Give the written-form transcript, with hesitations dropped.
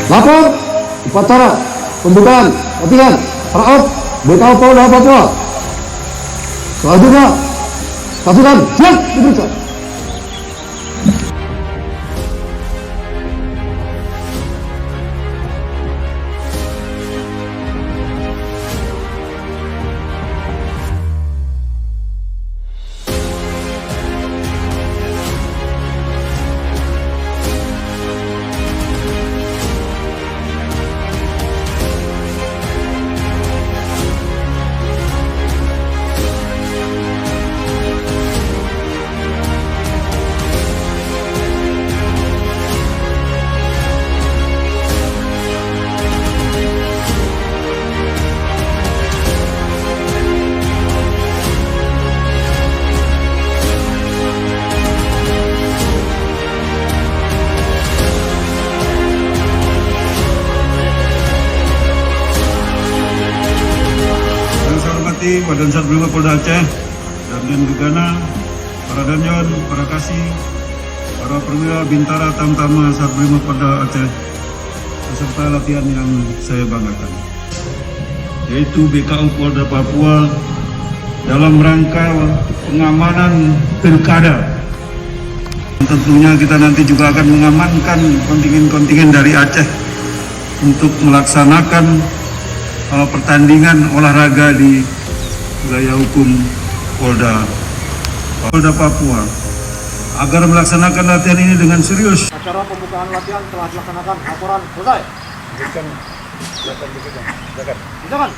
Lapor upacara pembukaan latihan Raop BKO Polda Papua. Selanjutnya pasukan siap diperiksa. Badan Sar Brimob Polda Aceh, Danjen Gegana, para danyon, para kasih, para perwira bintara tamtama Sar Brimob Polda Aceh, beserta latihan yang saya banggakan, yaitu BKO Polda Papua dalam rangka pengamanan pilkada. Tentunya kita nanti juga akan mengamankan kontingen-kontingen dari Aceh untuk melaksanakan pertandingan olahraga di wilayah hukum Polda Papua agar melaksanakan latihan ini dengan serius. Acara pembukaan latihan telah dilaksanakan. Laporan selesai. Silakan.